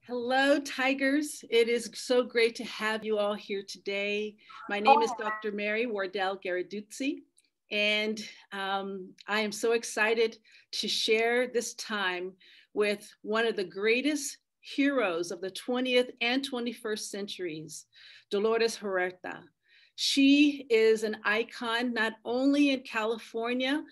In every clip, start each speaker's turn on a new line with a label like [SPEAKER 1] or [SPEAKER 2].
[SPEAKER 1] Hello, Tigers. It is so great to have you all here today. My name is Dr. Mary Wardell-Ghirarduzzi, and I am so excited to share this time with one of the greatest heroes of the 20th and 21st centuries, Dolores Huerta. She is an icon not only in California,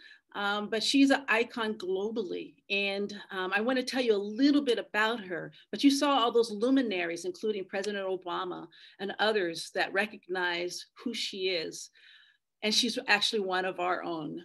[SPEAKER 1] but she's an icon globally. And I want to tell you a little bit about her, but you saw all those luminaries, including President Obama and others that recognize who she is. And she's actually one of our own.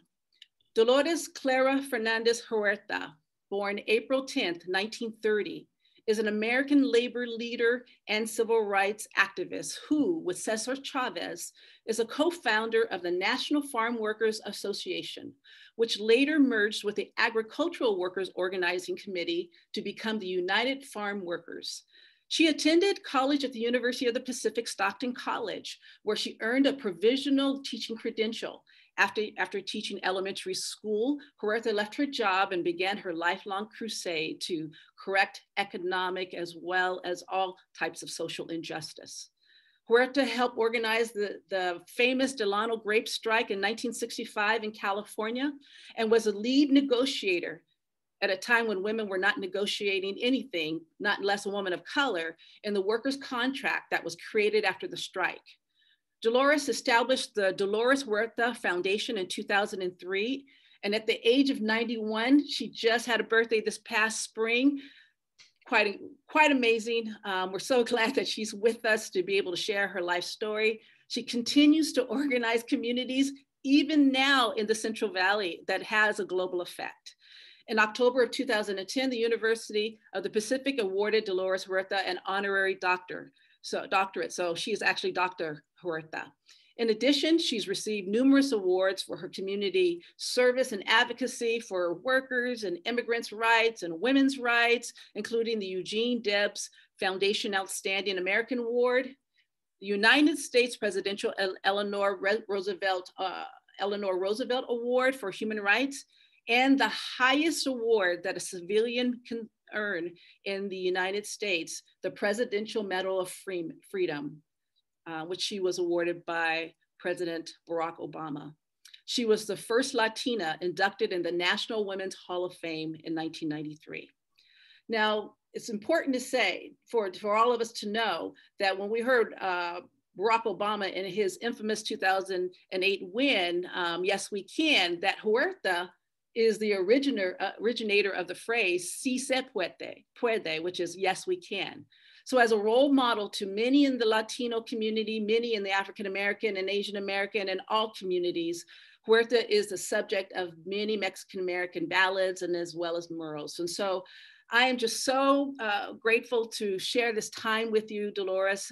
[SPEAKER 1] Dolores Clara Fernandez Huerta, born April 10th, 1930, is an American labor leader and civil rights activist who, with Cesar Chavez, is a co-founder of the National Farm Workers Association, which later merged with the Agricultural Workers Organizing Committee to become the United Farm Workers. She attended college at the University of the Pacific, Stockton College, where she earned a provisional teaching credential. After teaching elementary school, Huerta left her job and began her lifelong crusade to correct economic as well as all types of social injustice. Huerta helped organize the famous Delano grape strike in 1965 in California and was a lead negotiator at a time when women were not negotiating anything, not unless a woman of color, in the workers' contract that was created after the strike. Dolores established the Dolores Huerta Foundation in 2003. And at the age of 91, she just had a birthday this past spring. Quite amazing. We're so glad that she's with us to be able to share her life story. She continues to organize communities, even now in the Central Valley, that has a global effect. In October of 2010, the University of the Pacific awarded Dolores Huerta an honorary doctorate. So she is actually Dr. Huerta. In addition, she's received numerous awards for her community service and advocacy for workers and immigrants' rights and women's rights, including the Eugene Debs Foundation Outstanding American Award, the United States Presidential Eleanor Roosevelt Award for Human Rights, and the highest award that a civilian can earn in the United States, the Presidential Medal of Freedom, which she was awarded by President Barack Obama. She was the first Latina inducted in the National Women's Hall of Fame in 1993. Now, it's important to say, for all of us to know, that when we heard Barack Obama in his infamous 2008 win, Yes We Can, that Huerta is the originator of the phrase, si se puede, which is yes, we can. So as a role model to many in the Latino community, many in the African-American and Asian-American and all communities, Huerta is the subject of many Mexican-American ballads and as well as murals. And so I am just so grateful to share this time with you, Dolores.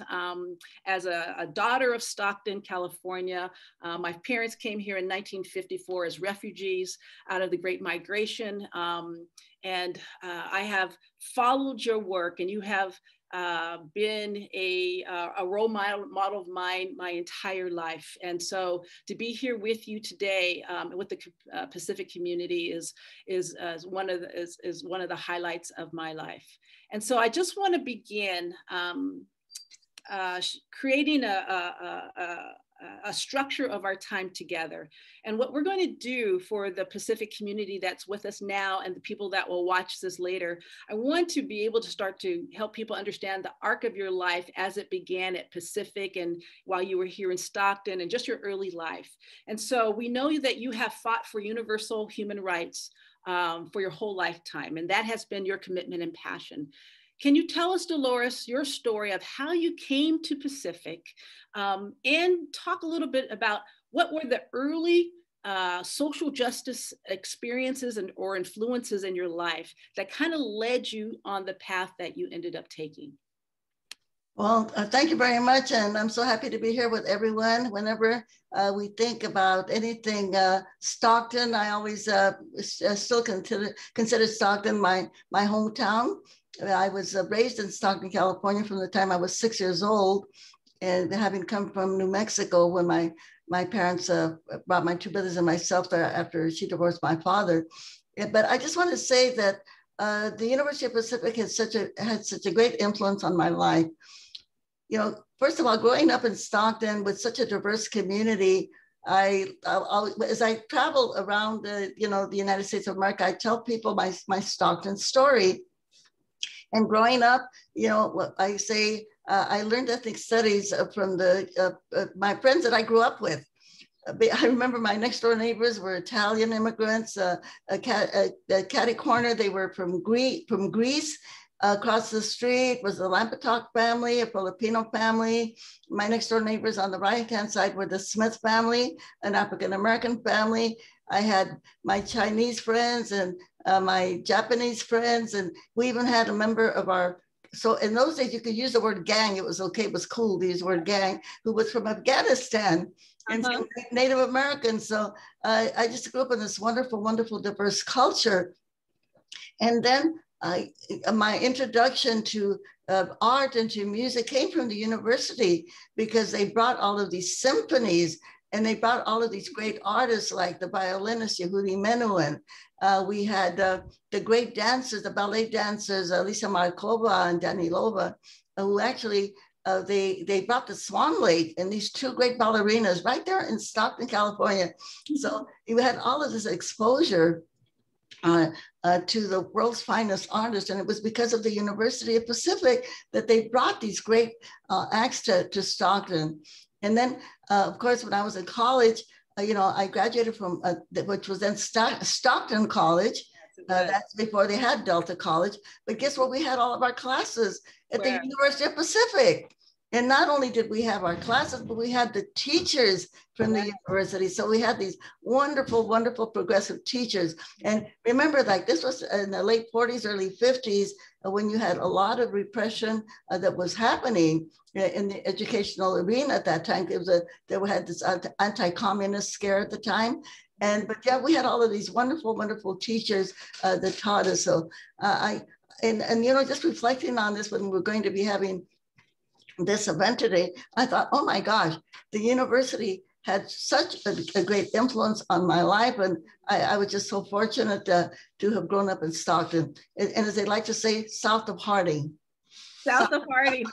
[SPEAKER 1] As a daughter of Stockton, California, my parents came here in 1954 as refugees out of the Great Migration. And I have followed your work, and you have been a role model of mine my entire life. And so to be here with you today with the Pacific community is one of the highlights of my life. And so I just want to begin creating a structure of our time together. And what we're going to do for the Pacific community that's with us now and the people that will watch this later, I want to be able to start to help people understand the arc of your life as it began at Pacific and while you were here in Stockton and just your early life. And so we know that you have fought for universal human rights for your whole lifetime, and that has been your commitment and passion. Can you tell us, Dolores, your story of how you came to Pacific and talk a little bit about what were the early social justice experiences or influences in your life that kind of led you on the path that you ended up taking?
[SPEAKER 2] Well, thank you very much. And I'm so happy to be here with everyone. Whenever we think about anything Stockton, I always still consider Stockton my hometown. I was raised in Stockton, California from the time I was 6 years old. And having come from New Mexico when my parents brought my two brothers and myself there after she divorced my father. But I just want to say that the University of Pacific had such a great influence on my life. You know, first of all, growing up in Stockton with such a diverse community, as I travel around the United States of America, I tell people my Stockton story. And growing up, you know, I say I learned ethnic studies from my friends that I grew up with. I remember my next door neighbors were Italian immigrants. Catty corner, they were from Greece. Across the street was the Lampetok family, a Filipino family. My next door neighbors on the right-hand side were the Smith family, an African-American family. I had my Chinese friends and my Japanese friends, and we even had a member of so in those days you could use the word gang, it was okay, it was cool to use the word gang, who was from Afghanistan and Native American. So I just grew up in this wonderful, wonderful, diverse culture. And then my introduction to art and to music came from the university, because they brought all of these symphonies and they brought all of these great artists like the violinist Yehudi Menuhin. We had the great dancers, the ballet dancers, Lisa Markova and Danilova, who actually, they brought the Swan Lake and these two great ballerinas right there in Stockton, California. So you had all of this exposure to the world's finest artists. And it was because of the University of Pacific that they brought these great acts to Stockton. And then, of course, when I was in college, you know, I graduated from, which was then Stockton College. That's before they had Delta College. But guess what? We had all of our classes at the University of Pacific. And not only did we have our classes, but we had the teachers from the university. So we had these wonderful, wonderful progressive teachers. And remember, like this was in the late 40s, early 50s, when you had a lot of repression that was happening in the educational arena at that time. They had this anti-communist scare at the time. But yeah, we had all of these wonderful, wonderful teachers that taught us. So and you know, just reflecting on this when we're going to be having this event today, I thought, oh my gosh, the university had such a great influence on my life. And I was just so fortunate to have grown up in Stockton. And as they like to say, south of Harding.
[SPEAKER 1] South of Harding.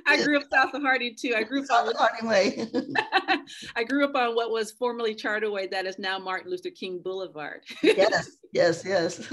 [SPEAKER 1] I grew up south of Harding too. I grew up
[SPEAKER 2] south of Harding Way.
[SPEAKER 1] I grew up on what was formerly Charterway, that is now Martin Luther King Boulevard.
[SPEAKER 2] Yes, yes, yes.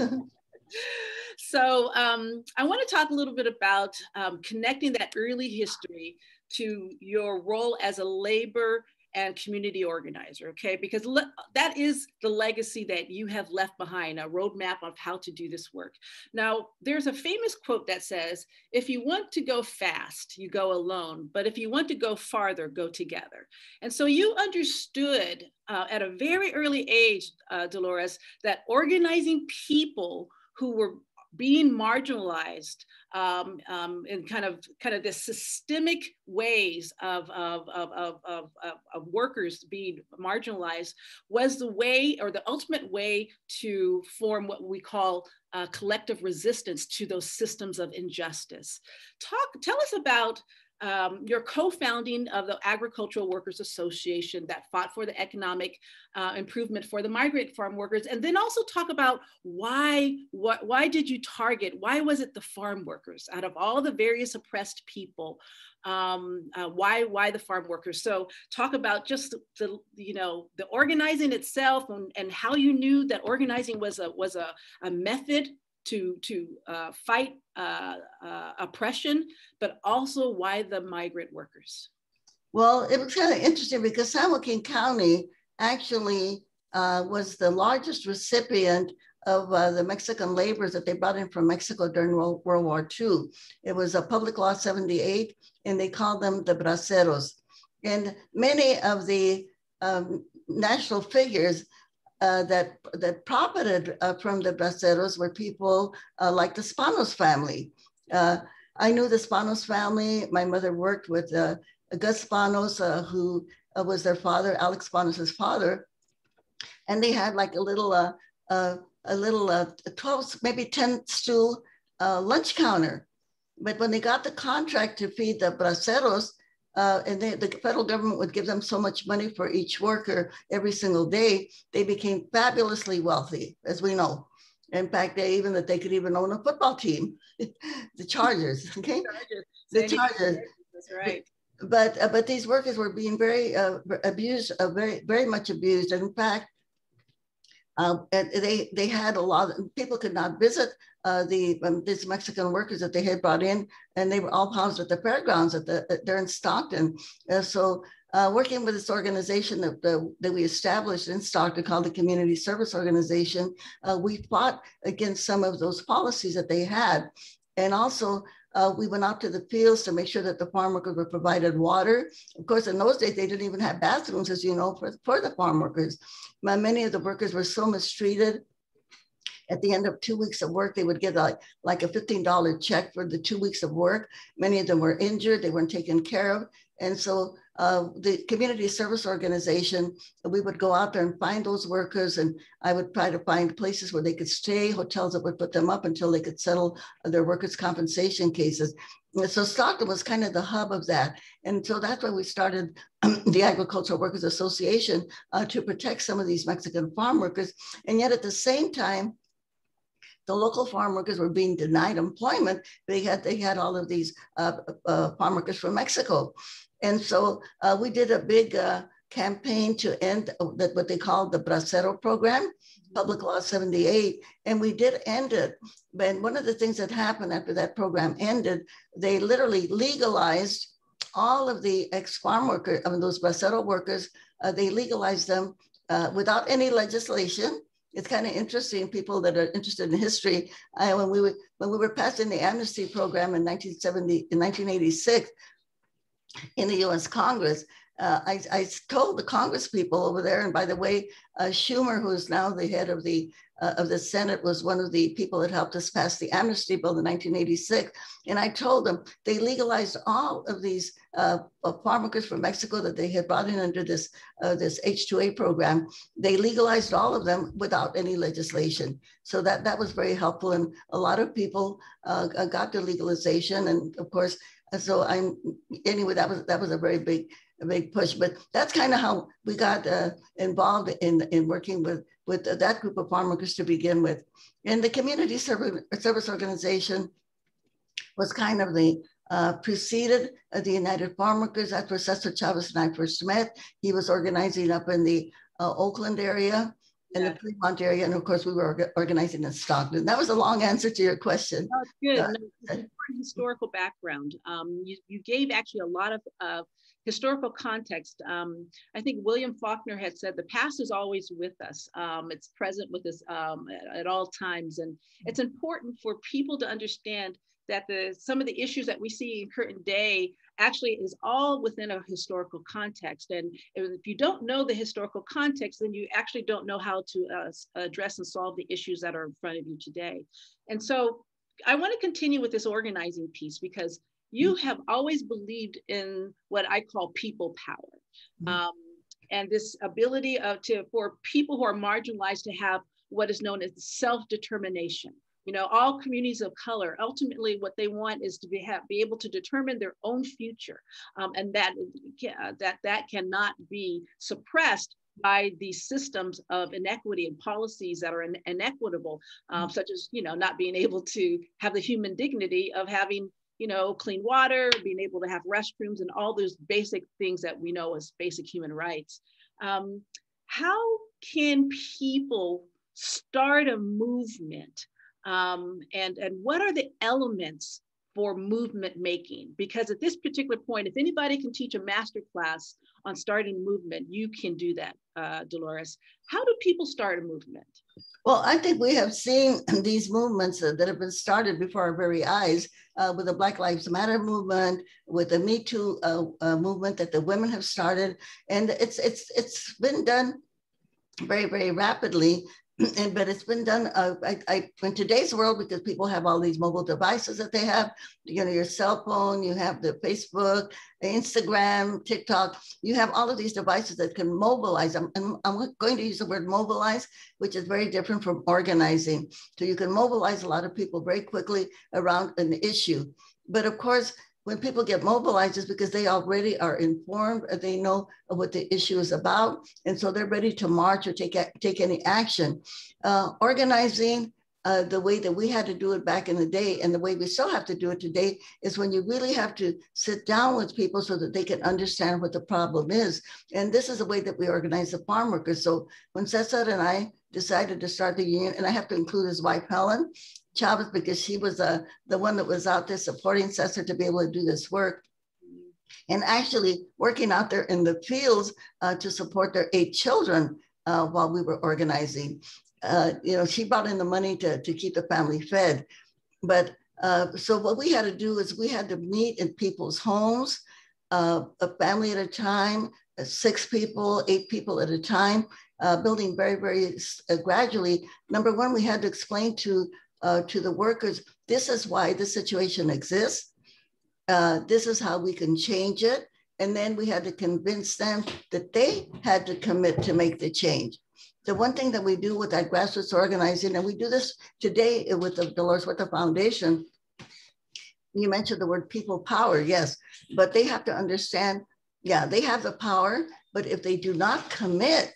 [SPEAKER 1] So I want to talk a little bit about connecting that early history to your role as a labor and community organizer, okay? Because that is the legacy that you have left behind, a roadmap of how to do this work. Now, there's a famous quote that says, if you want to go fast, you go alone, but if you want to go farther, go together. And so you understood at a very early age, Dolores, that organizing people who were being marginalized in kind of this systemic ways of workers being marginalized was the way, or the ultimate way, to form what we call collective resistance to those systems of injustice. Tell us about your co-founding of the Agricultural Workers Association that fought for the economic improvement for the migrant farm workers, and then also talk about why did you target, why was it the farm workers out of all the various oppressed people? Why the farm workers? So talk about just the organizing itself, and how you knew that organizing was a method to fight oppression, but also why the migrant workers?
[SPEAKER 2] Well, it was kind of interesting because San Joaquin County actually was the largest recipient of the Mexican laborers that they brought in from Mexico during World War II. It was a Public Law 78, and they called them the braceros. And many of the national figures that profited from the braceros were people like the Spanos family. I knew the Spanos family. My mother worked with Gus Spanos, who was their father, Alex Spanos' father. And they had like a little 12, maybe 10 stool lunch counter. But when they got the contract to feed the braceros, and the federal government would give them so much money for each worker every single day, they became fabulously wealthy, as we know. In fact, that they could even own a football team, the Chargers, okay? The Chargers.
[SPEAKER 1] That's right.
[SPEAKER 2] But these workers were being very abused, very much abused. And in fact, they had a lot of people could not visit these Mexican workers that they had brought in, and they were all housed at the fairgrounds there in Stockton. So working with this organization that we established in Stockton called the Community Service Organization, we fought against some of those policies that they had. And also, we went out to the fields to make sure that the farm workers were provided water. Of course, in those days, they didn't even have bathrooms, as you know, for the farm workers. Many of the workers were so mistreated. At the end of 2 weeks of work, they would get like a $15 check for the 2 weeks of work. Many of them were injured, they weren't taken care of. And so the community service organization, we would go out there and find those workers, and I would try to find places where they could stay, hotels that would put them up until they could settle their workers' compensation cases. And so Stockton was kind of the hub of that. And so that's why we started the Agricultural Workers Association to protect some of these Mexican farm workers. And yet at the same time, the local farm workers were being denied employment. They had all of these farm workers from Mexico. And so we did a big campaign to end what they called the Bracero program, Public Law 78, and we did end it. But one of the things that happened after that program ended, they literally legalized all of the ex-farm workers, those Bracero workers, they legalized them without any legislation. It's kind of interesting, people that are interested in history, when we were passing the amnesty program in 1986 in the US Congress, I told the Congress people over there, and by the way, Schumer, who is now the head of the Senate, was one of the people that helped us pass the amnesty bill in 1986. And I told them they legalized all of these farm workers from Mexico that they had brought in under this H-2A program. They legalized all of them without any legislation. So that was very helpful. And a lot of people got the legalization. And of course, so anyway, that was a very big push. But that's kind of how we got involved in working with that group of farm workers to begin with. And the community service organization was kind of the preceded the United Farm Workers. That's where Cesar Chavez and I first met. He was organizing up in the Oakland area, in the Fremont area, and of course we were organizing in Stockton. That was a long answer to your question.
[SPEAKER 1] Oh, good. No, important historical background. You gave actually a lot of historical context. I think William Faulkner had said the past is always with us. It's present with us at all times, and it's important for people to understand that some of the issues that we see in current day actually is all within a historical context. And if you don't know the historical context, then you actually don't know how to address and solve the issues that are in front of you today. And so I want to continue with this organizing piece, because you have always believed in what I call people power. And this ability for people who are marginalized to have what is known as self-determination. You know, all communities of color, ultimately what they want is to be able to determine their own future. And that cannot be suppressed by these systems of inequity and policies that are inequitable, such as, you know, not being able to have the human dignity of having, you know, clean water, being able to have restrooms, and all those basic things that we know as basic human rights. How can people start a movement? And what are the elements for movement making? Because at this particular point, if anybody can teach a master class on starting a movement, you can do that, Dolores. How do people start a movement?
[SPEAKER 2] Well, I think we have seen these movements that have been started before our very eyes, with the Black Lives Matter movement, with the Me Too movement that the women have started. And it's been done very, very rapidly. But it's been done in today's world, because people have all these mobile devices that they have, you know, your cell phone, you have the Facebook, Instagram, TikTok, you have all of these devices that can mobilize them. And I'm going to use the word mobilize, which is very different from organizing. So you can mobilize a lot of people very quickly around an issue. But of course, when people get mobilized, it's because they already are informed, they know what the issue is about, and so they're ready to march or take any action. Organizing the way that we had to do it back in the day and the way we still have to do it today is when you really have to sit down with people so that they can understand what the problem is. And this is the way that we organize the farm workers. So when Cesar and I decided to start the union, and I have to include his wife, Helen Chavez, because she was the one that was out there supporting Cesar to be able to do this work. And actually working out there in the fields to support their 8 children while we were organizing. She brought in the money to keep the family fed. But so what we had to do is we had to meet in people's homes, a family at a time, 6 people, 8 people at a time, building very, very gradually. Number one, we had to explain to the workers, this is why this situation exists. This is how we can change it. And then we had to convince them that they had to commit to make the change. The one thing that we do with that grassroots organizing, and we do this today with the Dolores Huerta Foundation, you mentioned the word people power, yes, but they have to understand, yeah, they have the power, but if they do not commit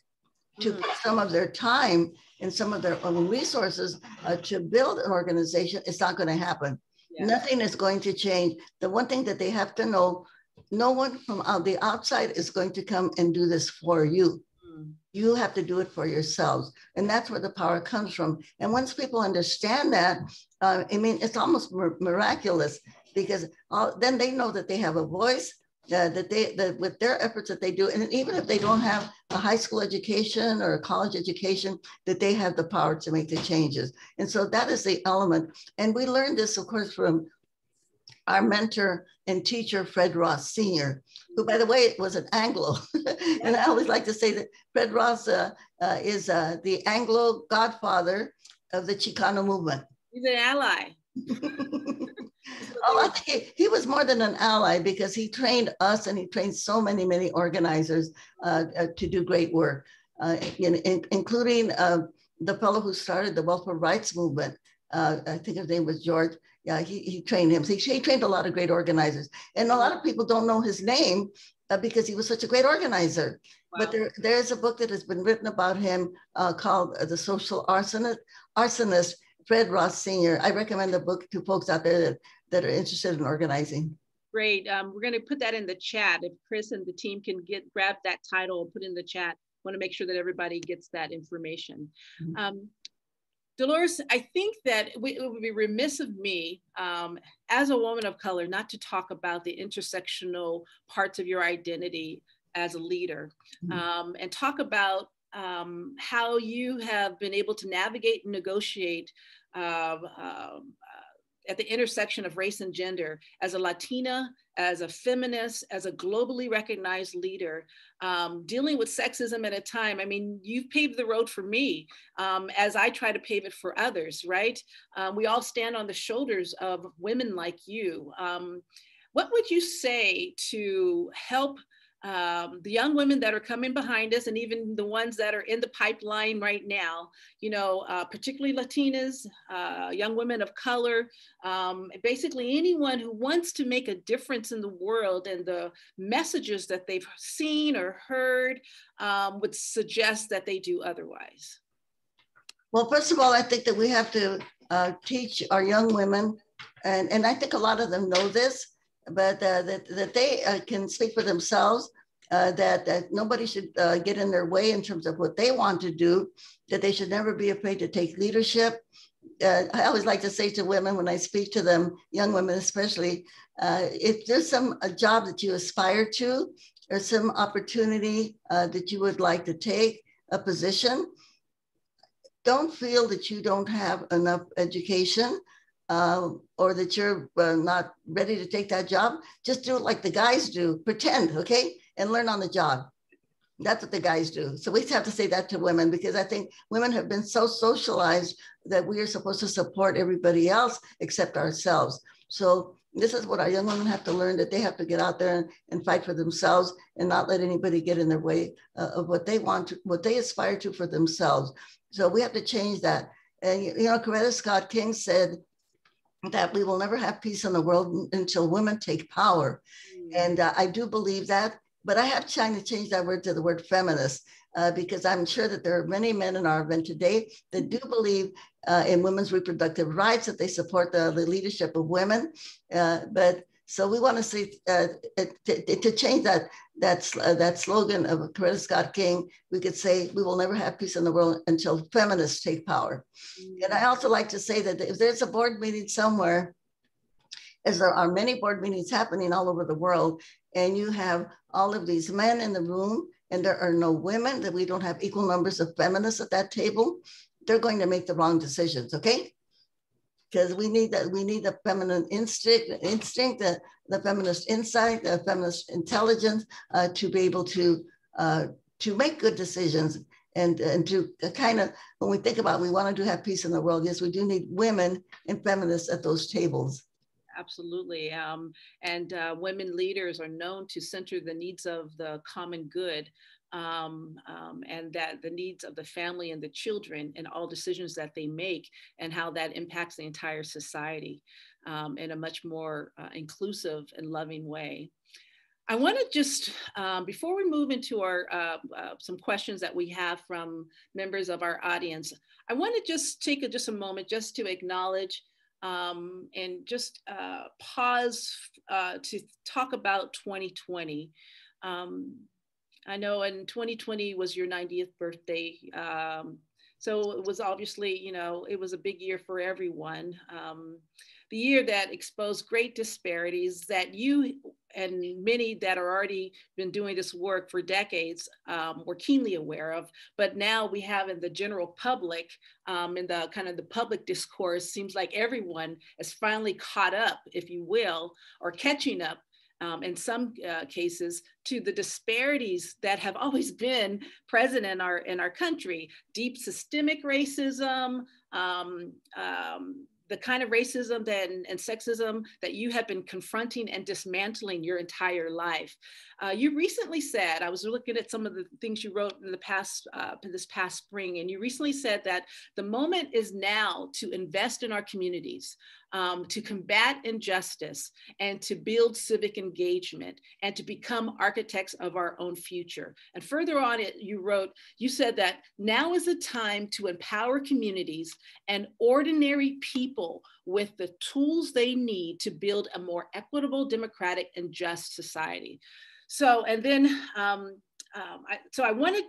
[SPEAKER 2] to put some of their time and some of their own resources to build an organization, it's not going to happen. Yeah. Nothing is going to change. The one thing that they have to know, no one from the outside is going to come and do this for you. You have to do it for yourselves. And that's where the power comes from. And once people understand that, it's almost miraculous, because then they know that they have a voice, that with their efforts that they do, and even if they don't have a high school education or a college education, that they have the power to make the changes. And so that is the element. And we learned this, of course, from our mentor and teacher, Fred Ross Sr., who, by the way, was an Anglo. And I always like to say that Fred Ross is the Anglo godfather of the Chicano movement.
[SPEAKER 1] He's an ally.
[SPEAKER 2] I think he was more than an ally, because he trained us and he trained so many, many organizers to do great work, including the fellow who started the welfare rights movement. I think his name was George. Yeah, he trained him. He trained a lot of great organizers. And a lot of people don't know his name because he was such a great organizer. Wow. But there's a book that has been written about him called The Social Arsonist, Fred Ross Sr. I recommend the book to folks out there that are interested in organizing.
[SPEAKER 1] Great. We're going to put that in the chat. If Chris and the team can grab that title and put it in the chat, I want to make sure that everybody gets that information. Mm-hmm. Dolores, I think that it would be remiss of me as a woman of color not to talk about the intersectional parts of your identity as a leader, and talk about how you have been able to navigate and negotiate at the intersection of race and gender as a Latina, as a feminist, as a globally recognized leader, dealing with sexism at a time. I mean, you've paved the road for me as I try to pave it for others, right? We all stand on the shoulders of women like you. What would you say to help the young women that are coming behind us, and even the ones that are in the pipeline right now, particularly Latinas, young women of color, basically anyone who wants to make a difference in the world, and the messages that they've seen or heard would suggest that they do otherwise?
[SPEAKER 2] Well, first of all, I think that we have to teach our young women, and I think a lot of them know this, but that they can speak for themselves, that nobody should get in their way in terms of what they want to do, that they should never be afraid to take leadership. I always like to say to women when I speak to them, young women especially, if there's a job that you aspire to, or some opportunity that you would like to take, a position, don't feel that you don't have enough education, or that you're not ready to take that job. Just do it like the guys do, pretend, okay? And learn on the job. That's what the guys do. So we have to say that to women, because I think women have been so socialized that we are supposed to support everybody else except ourselves. So this is what our young women have to learn, that they have to get out there and fight for themselves and not let anybody get in their way of what they want to, what they aspire to for themselves. So we have to change that. And Coretta Scott King said that we will never have peace in the world until women take power. And I do believe that, but I have tried to change that word to the word feminist, because I'm sure that there are many men in our event today that do believe in women's reproductive rights, that they support the leadership of women. But so we want to see to change that slogan of Coretta Scott King. We could say we will never have peace in the world until feminists take power. And I also like to say that if there's a board meeting somewhere, as there are many board meetings happening all over the world, and you have all of these men in the room, and there are no women, that we don't have equal numbers of feminists at that table, they're going to make the wrong decisions, okay? Because we need the feminine instinct, the feminist insight, the feminist intelligence to be able to make good decisions and to kind of, when we think about we want to have peace in the world, yes, we do need women and feminists at those tables.
[SPEAKER 1] Absolutely. And women leaders are known to center the needs of the common good, and that the needs of the family and the children in all decisions that they make, and how that impacts the entire society in a much more inclusive and loving way. I want to just, before we move into our some questions that we have from members of our audience, I want to just take just a moment just to acknowledge and just pause to talk about 2020. I know in 2020 was your 90th birthday. So it was obviously, you know, it was a big year for everyone. The year that exposed great disparities that you and many that are already been doing this work for decades were keenly aware of, but now we have in the general public, in the kind of the public discourse, seems like everyone is finally caught up, if you will, or catching up in some cases to the disparities that have always been present in our country. Deep systemic racism, the kind of racism and sexism that you have been confronting and dismantling your entire life. You recently said, I was looking at some of the things you wrote in the past, this past spring, and you recently said that the moment is now to invest in our communities, to combat injustice, and to build civic engagement, and to become architects of our own future. And further on it, you said that now is the time to empower communities and ordinary people with the tools they need to build a more equitable, democratic, and just society. So, and then, so I wanted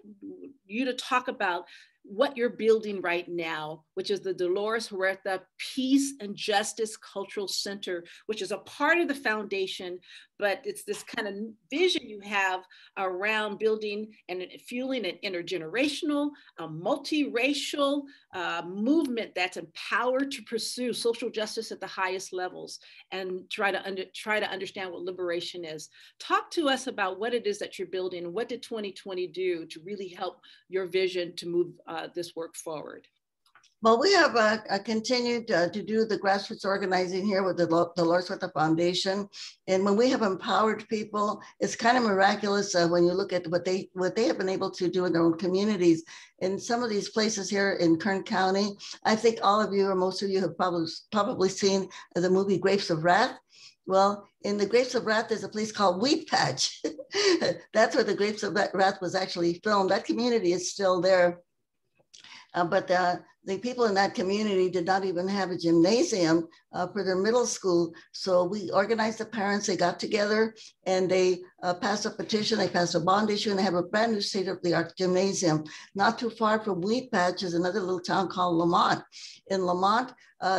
[SPEAKER 1] you to talk about what you're building right now, which is the Dolores Huerta Peace and Justice Cultural Center, which is a part of the foundation, but it's this kind of vision you have around building and fueling an intergenerational, multiracial movement that's empowered to pursue social justice at the highest levels and try to understand what liberation is. Talk to us about what it is that you're building, and what did 2020 do to really help your vision to move this work forward?
[SPEAKER 2] Well, we have continued to do the grassroots organizing here with the Dolores Huerta Foundation. And when we have empowered people, it's kind of miraculous when you look at what they have been able to do in their own communities. In some of these places here in Kern County, I think all of you or most of you have probably seen the movie Grapes of Wrath. Well, in the Grapes of Wrath, there's a place called Wheat Patch. That's where the Grapes of Wrath was actually filmed. That community is still there. But the people in that community did not even have a gymnasium for their middle school. So we organized the parents, they got together and they passed a petition, they passed a bond issue, and they have a brand new state-of-the-art gymnasium. Not too far from Wheat Patch is another little town called Lamont. In Lamont,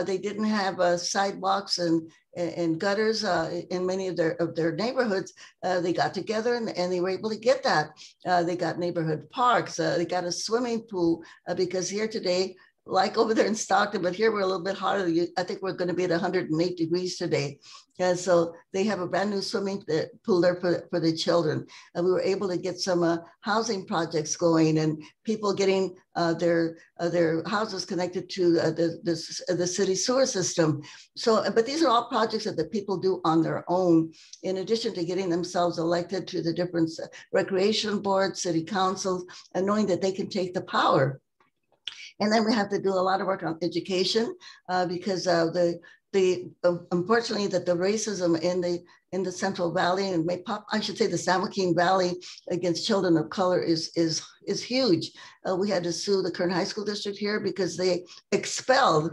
[SPEAKER 2] they didn't have sidewalks and gutters in many of their neighborhoods. They got together and they were able to get that. They got neighborhood parks, they got a swimming pool, because here today, like over there in Stockton, but here we're a little bit hotter. I think we're going to be at 108 degrees today. And so they have a brand new swimming pool there for the children. And we were able to get some housing projects going and people getting their houses connected to the city sewer system. So, but these are all projects that the people do on their own, in addition to getting themselves elected to the different recreation boards, city councils, and knowing that they can take the power. And then we have to do a lot of work on education because unfortunately that the racism in the Central Valley and I should say the San Joaquin Valley against children of color is huge. We had to sue the current high school district here because they expelled,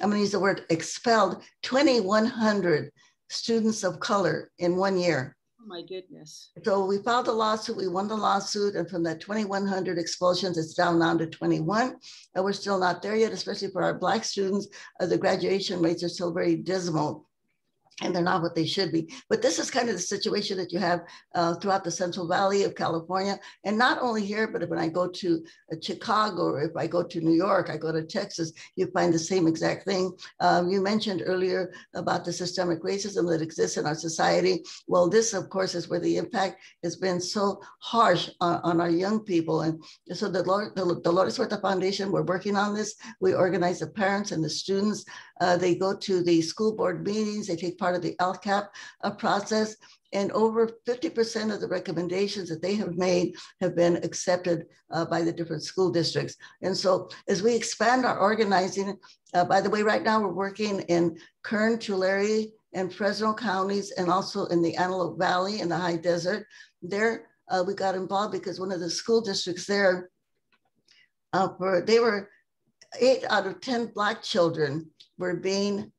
[SPEAKER 2] I'm going to use the word expelled, 2,100 students of color in 1 year.
[SPEAKER 1] Oh my goodness.
[SPEAKER 2] So we filed a lawsuit, we won the lawsuit, and from that 2,100 expulsions, it's down now to 21. And we're still not there yet, especially for our Black students. The graduation rates are still very dismal, and they're not what they should be. But this is kind of the situation that you have throughout the Central Valley of California. And not only here, but when I go to Chicago, or if I go to New York, I go to Texas, you find the same exact thing. You mentioned earlier about the systemic racism that exists in our society. Well, this, of course, is where the impact has been so harsh on our young people. And so the Dolores Huerta Foundation, we're working on this. We organize the parents and the students. They go to the school board meetings, they take part of the LCAP process, and over 50% of the recommendations that they have made have been accepted by the different school districts. And so as we expand our organizing, by the way, right now we're working in Kern, Tulare, and Fresno counties, and also in the Antelope Valley in the high desert. There, we got involved because one of the school districts there, they were 8 out of 10 Black children were being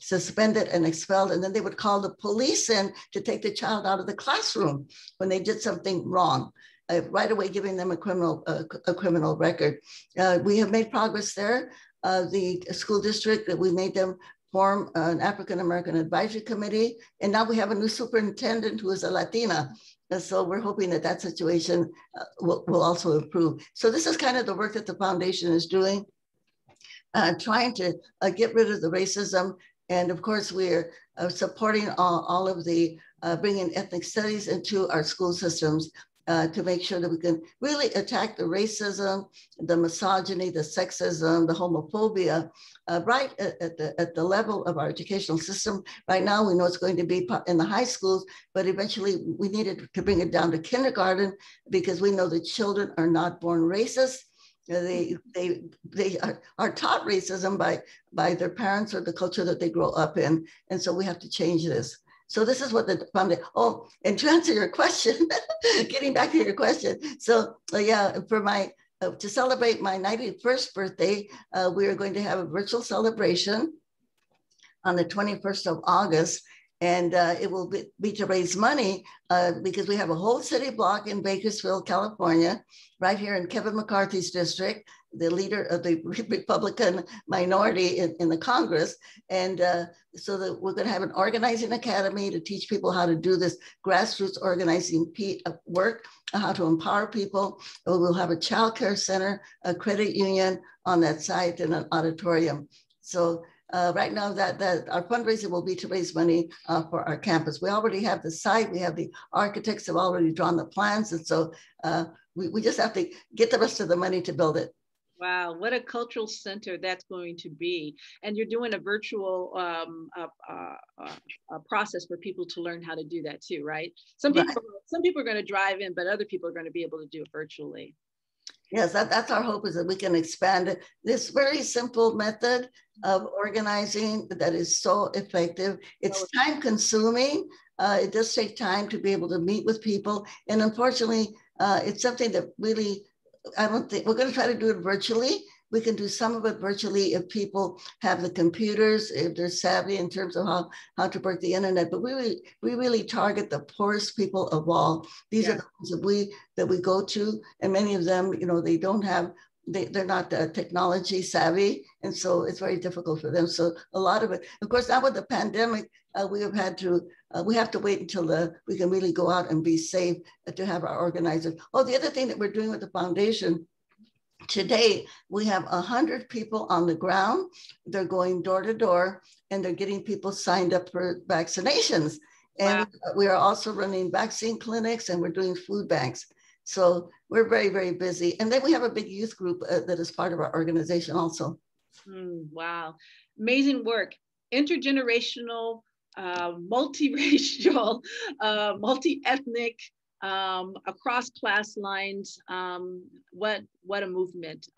[SPEAKER 2] suspended and expelled, and then they would call the police in to take the child out of the classroom when they did something wrong, right away giving them a criminal record. We have made progress there. The school district, we made them form an African-American advisory committee, and now we have a new superintendent who is a Latina. And so we're hoping that that situation will also improve. So this is kind of the work that the foundation is doing, trying to get rid of the racism. And of course, we're supporting all of the bringing ethnic studies into our school systems to make sure that we can really attack the racism, the misogyny, the sexism, the homophobia, right at the level of our educational system. Right now, we know it's going to be in the high schools, but eventually we needed to bring it down to kindergarten because we know that children are not born racist. They are taught racism by their parents or the culture that they grow up in. And so we have to change this. So this is what the foundation, and to answer your question, getting back to your question. So yeah, for to celebrate my 91st birthday, we are going to have a virtual celebration on the 21st of August. And it will be to raise money because we have a whole city block in Bakersfield, California, right here in Kevin McCarthy's district, the leader of the Republican minority in the Congress. And so that we're going to have an organizing academy to teach people how to do this grassroots organizing work, how to empower people. We'll have a child care center, a credit union on that site, and an auditorium. So right now that our fundraiser will be to raise money for our campus. We already have the site, we have the architects have already drawn the plans. And so we just have to get the rest of the money to build it.
[SPEAKER 1] Wow, what a cultural center that's going to be. And you're doing a virtual process for people to learn how to do that too, right? Some people are going to drive in, but other people are going to be able to do it virtually.
[SPEAKER 2] Yes, that's our hope, is that we can expand this very simple method of organizing that is so effective. It's time consuming. It does take time to be able to meet with people. And unfortunately, it's something that really, I don't think, we're going to try to do it virtually. We can do some of it virtually if people have the computers, if they're savvy in terms of how to work the internet. But we really target the poorest people of all. These are the ones that we go to, and many of them, they don't have, they're not technology savvy, and so it's very difficult for them. So a lot of it, of course, now with the pandemic, we have to wait until we can really go out and be safe to have our organizers. Oh, the other thing that we're doing with the foundation. Today, we have 100 people on the ground. They're going door to door, and they're getting people signed up for vaccinations. And we are also running vaccine clinics, and we're doing food banks. So we're very, very busy. And then we have a big youth group that is part of our organization also.
[SPEAKER 1] Wow, amazing work. Intergenerational, multiracial, multi-ethnic, across class lines. What a movement.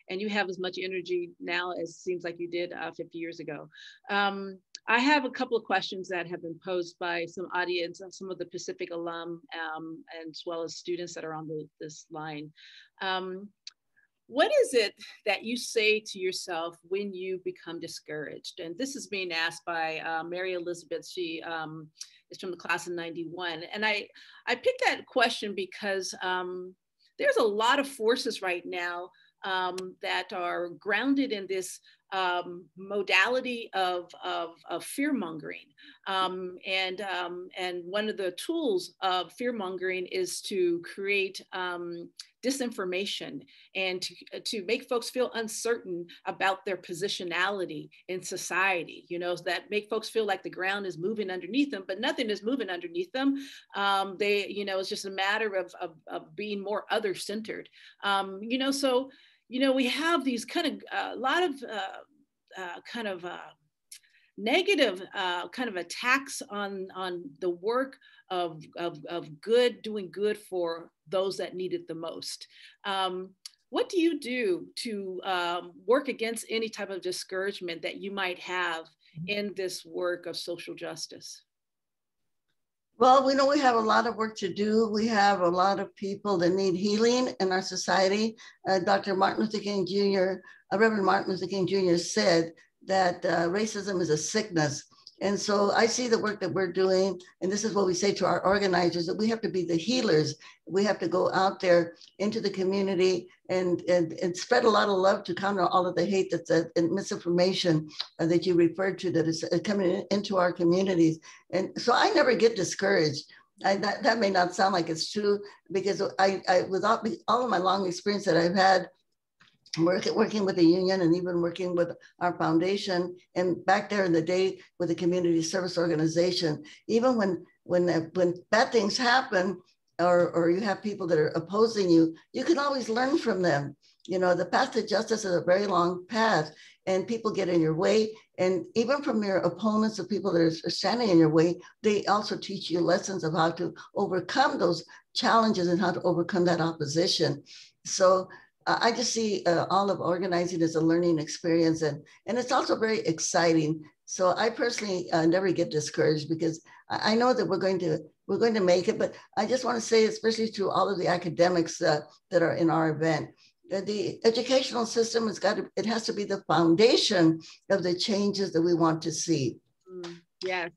[SPEAKER 1] and you have as much energy now as it seems like you did 50 years ago. I have a couple of questions that have been posed by some audience, some of the Pacific alum, as well as students that are on this line. What is it that you say to yourself when you become discouraged? And this is being asked by Mary Elizabeth. She is from the class of 91. And I picked that question because there's a lot of forces right now that are grounded in this modality of fear mongering. And one of the tools of fear mongering is to create disinformation and to make folks feel uncertain about their positionality in society, you know, that make folks feel like the ground is moving underneath them, but nothing is moving underneath them. They, you know, it's just a matter of being more other-centered. You know, so, you know, we have these kind of a lot of negative kind of attacks on the work of good, doing good for those that need it the most. What do you do to work against any type of discouragement that you might have in this work of social justice?
[SPEAKER 2] Well, we know we have a lot of work to do. We have a lot of people that need healing in our society. Dr. Martin Luther King Jr., Reverend Martin Luther King Jr. said that racism is a sickness. And so I see the work that we're doing, and this is what we say to our organizers, that we have to be the healers. We have to go out there into the community and spread a lot of love to counter all of the hate that's and misinformation that you referred to that is coming into our communities. And so I never get discouraged. That may not sound like it's true, because with all of my long experience that I've had working with the union and even working with our foundation, and back there in the day with the community service organization, even when bad things happen or you have people that are opposing you, you can always learn from them. You know, the path to justice is a very long path, and people get in your way. And even from your opponents, the people that are standing in your way, they also teach you lessons of how to overcome those challenges and how to overcome that opposition. So I just see all of organizing as a learning experience, and it's also very exciting. So I personally never get discouraged, because I know that we're going to make it. But I just want to say, especially to all of the academics that are in our event, the educational system it has to be the foundation of the changes that we want to see.
[SPEAKER 1] Yes.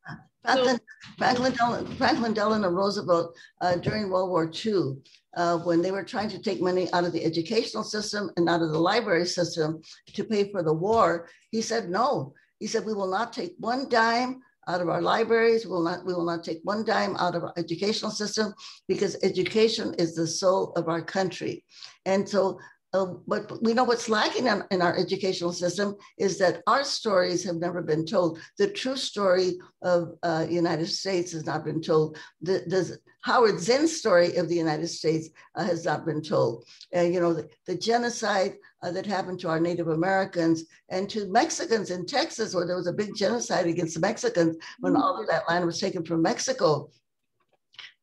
[SPEAKER 2] Franklin Delano Roosevelt during World War II, when they were trying to take money out of the educational system and out of the library system to pay for the war, he said no. He said, we will not take one dime out of our libraries. We will not take one dime out of our educational system, because education is the soul of our country. And so but we know what's lacking in our educational system is that our stories have never been told. The true story of the United States has not been told. The Howard Zinn's story of the United States has not been told. You know, the genocide that happened to our Native Americans and to Mexicans in Texas, where there was a big genocide against the Mexicans when all of that land was taken from Mexico.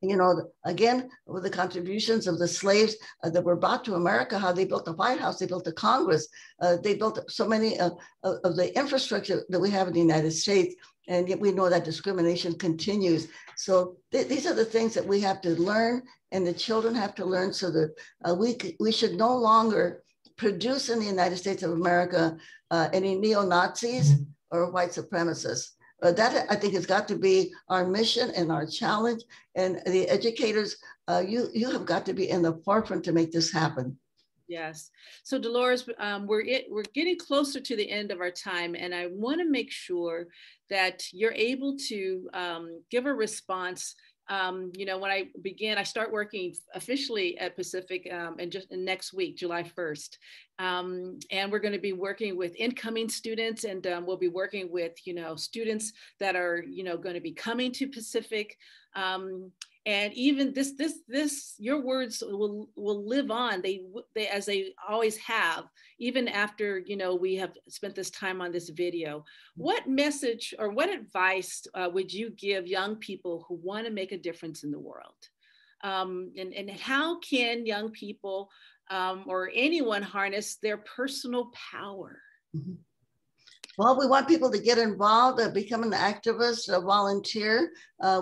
[SPEAKER 2] You know, again, with the contributions of the slaves that were brought to America, how they built the White House, they built the Congress, they built so many of the infrastructure that we have in the United States, and yet we know that discrimination continues. So these are the things that we have to learn, and the children have to learn, so that we should no longer produce in the United States of America any neo-Nazis or white supremacists. That, I think, has got to be our mission and our challenge. And the educators, you have got to be in the forefront to make this happen.
[SPEAKER 1] Yes. So Dolores, we're getting closer to the end of our time, and I want to make sure that you're able to give a response. You know, when I start working officially at Pacific and just next week, July 1st. And we're going to be working with incoming students, and we'll be working with, you know, students that are, you know, going to be coming to Pacific. And even your words will live on. They as they always have, even after, you know, we have spent this time on this video. What message or what advice would you give young people who want to make a difference in the world? And how can young people or anyone harness their personal power?
[SPEAKER 2] Mhm. Well, we want people to get involved, become an activist, volunteer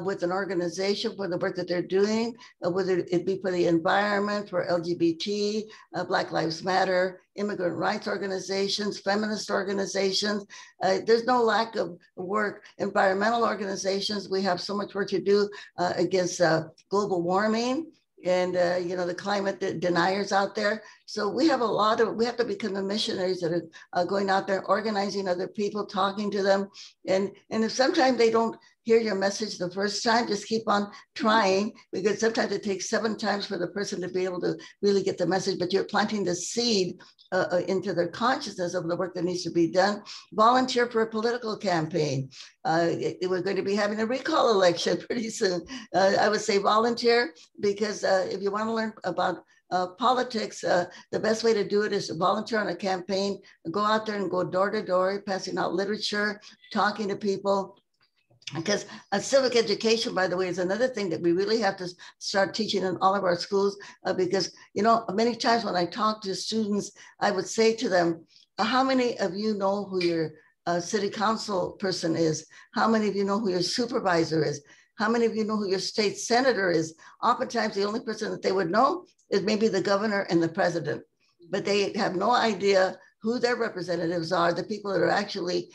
[SPEAKER 2] with an organization for the work that they're doing, whether it be for the environment, for LGBT, Black Lives Matter, immigrant rights organizations, feminist organizations. There's no lack of work. Environmental organizations, we have so much work to do against global warming and the climate deniers out there. So we have we have to become the missionaries that are going out there, organizing other people, talking to them. And if sometimes they don't hear your message the first time, just keep on trying, because sometimes it takes 7 times for the person to be able to really get the message, but you're planting the seed into their consciousness of the work that needs to be done. Volunteer for a political campaign. We're going to be having a recall election pretty soon. I would say volunteer, because if you want to learn about politics, the best way to do it is to volunteer on a campaign, go out there and go door to door, passing out literature, talking to people. Because civic education, by the way, is another thing that we really have to start teaching in all of our schools. Because, many times when I talk to students, I would say to them, how many of you know who your city council person is? How many of you know who your supervisor is? How many of you know who your state senator is? Oftentimes, the only person that they would know is maybe the governor and the president, but they have no idea who their representatives are, the people that are actually,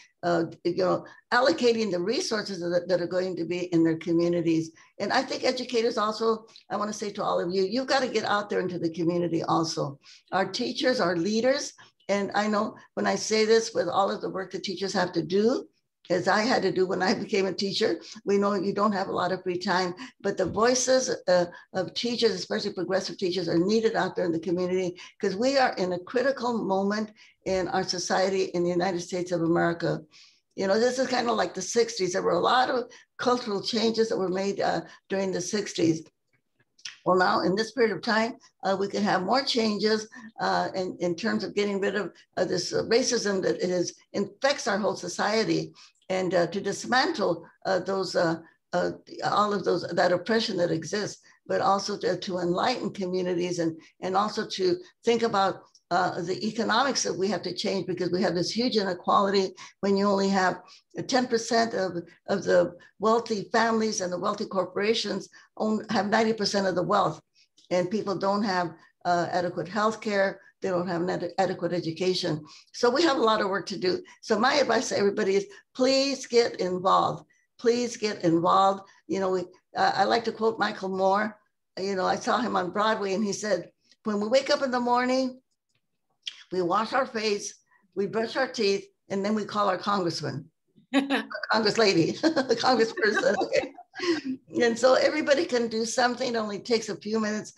[SPEAKER 2] allocating the resources that are going to be in their communities. And I think educators also, I want to say to all of you, you've got to get out there into the community also. Our teachers, our leaders, and I know when I say this, with all of the work that teachers have to do, as I had to do when I became a teacher, we know you don't have a lot of free time, but the voices of teachers, especially progressive teachers, are needed out there in the community, because we are in a critical moment in our society in the United States of America. This is kind of like the 60s. There were a lot of cultural changes that were made during the 60s. Well, now in this period of time, we can have more changes in terms of getting rid of this racism that infects our whole society, and to dismantle all of that oppression that exists, but also to enlighten communities, and also to think about the economics that we have to change, because we have this huge inequality when you only have 10% of the wealthy families and the wealthy corporations have 90% of the wealth, and people don't have adequate health care. They don't have adequate education. So we have a lot of work to do. So my advice to everybody is, please get involved. Please get involved. I like to quote Michael Moore. I saw him on Broadway, and he said, when we wake up in the morning, we wash our face, we brush our teeth, and then we call our congressman, congress lady, congressperson. Okay. And so everybody can do something. It only takes a few minutes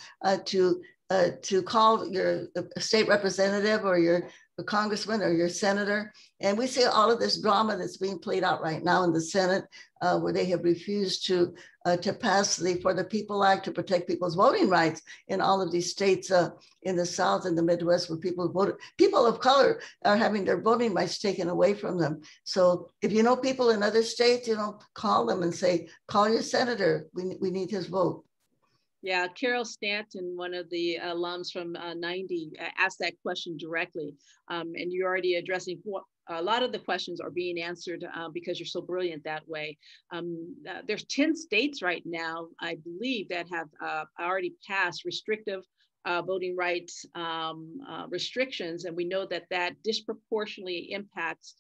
[SPEAKER 2] to call your state representative or your congressman or your senator. And we see all of this drama that's being played out right now in the Senate, where they have refused to pass the For the People Act to protect people's voting rights in all of these states in the South and the Midwest, where people of color are having their voting rights taken away from them. So if you know people in other states, call them and say, call your senator. We need his vote.
[SPEAKER 1] Yeah, Carol Stanton, one of the alums from 90, asked that question directly. And you're already addressing a lot of the questions are being answered because you're so brilliant that way. There's 10 states right now, I believe, that have already passed restrictive voting rights restrictions. And we know that disproportionately impacts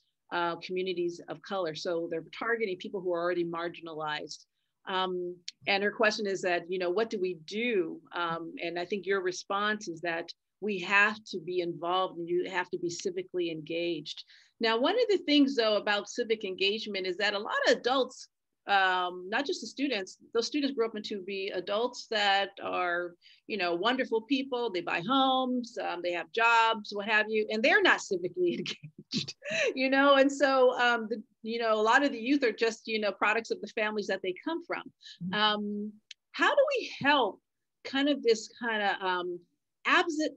[SPEAKER 1] communities of color. So they're targeting people who are already marginalized. And her question is that, what do we do? And I think your response is that we have to be involved and you have to be civically engaged. Now, one of the things, though, about civic engagement is that a lot of adults, not just the students, those students grow up into be adults that are, wonderful people. They buy homes, they have jobs, what have you, and they're not civically engaged, and so, a lot of the youth are just, products of the families that they come from. How do we help kind of this kind of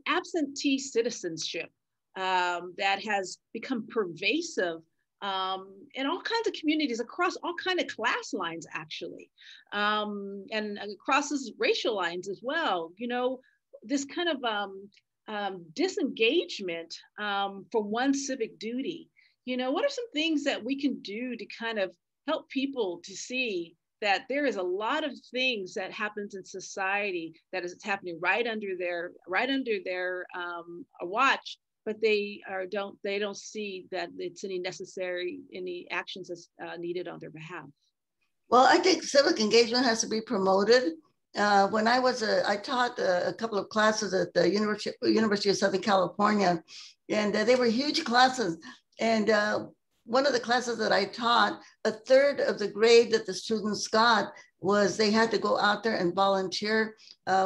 [SPEAKER 1] absentee citizenship that has become pervasive in all kinds of communities across all kinds of class lines, actually, and across racial lines as well? This kind of disengagement from one's civic duty. What are some things that we can do to kind of help people to see that there is a lot of things that happens in society that is happening right under their watch, but they don't see that it's any actions that's needed on their behalf.
[SPEAKER 2] Well, I think civic engagement has to be promoted. When I taught a couple of classes at the University of Southern California, and they were huge classes. And one of the classes that I taught, a third of the grade that the students got was they had to go out there and volunteer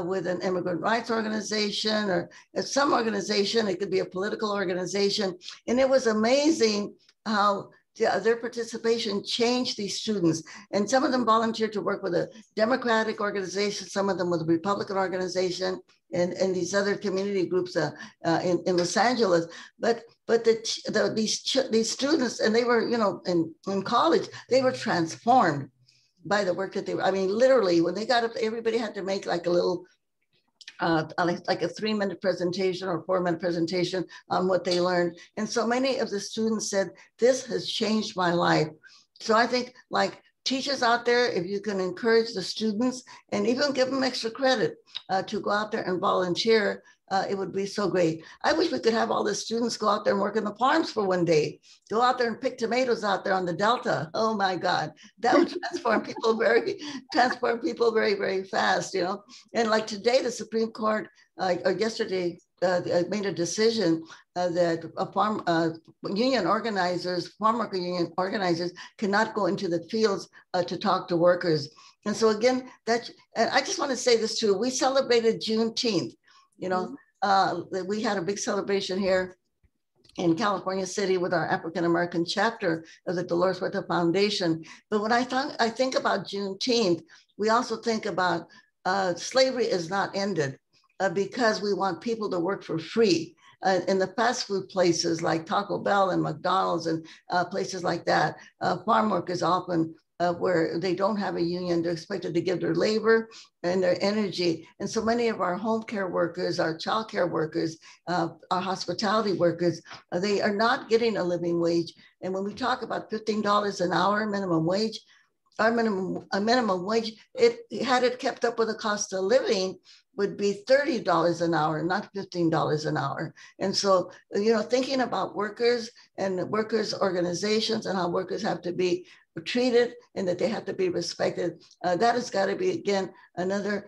[SPEAKER 2] with an immigrant rights organization or some organization. It could be a political organization. And it was amazing how their participation changed these students. And some of them volunteered to work with a Democratic organization, some of them with a Republican organization, and these other community groups in Los Angeles. But these students, and they were, in college, they were transformed by the work that they were. I mean, literally, when they got up, everybody had to make like a little, like a 3-minute presentation or 4-minute presentation on what they learned. And so many of the students said, this has changed my life. So I think, like, teachers out there, if you can encourage the students and even give them extra credit to go out there and volunteer, it would be so great. I wish we could have all the students go out there and work in the farms for one day. Go out there and pick tomatoes out there on the Delta. Oh my God, that would transform people very, very fast, And like today, the Supreme Court, or yesterday, made a decision that farm worker union organizers cannot go into the fields to talk to workers. And so again, and I just want to say this too, we celebrated Juneteenth. We had a big celebration here in California City with our African-American chapter of the Dolores Huerta Foundation. But when I think about Juneteenth, we also think about slavery is not ended because we want people to work for free. In the fast food places like Taco Bell and McDonald's and places like that, farm workers often where they don't have a union, they're expected to give their labor and their energy. And so many of our home care workers, our child care workers, our hospitality workers, they are not getting a living wage. And when we talk about $15 an hour minimum wage, our minimum wage, had it kept up with the cost of living, would be $30 an hour, not $15 an hour. And so, thinking about workers and workers' organizations and how workers have to be treated and that they have to be respected, that has got to be, again, another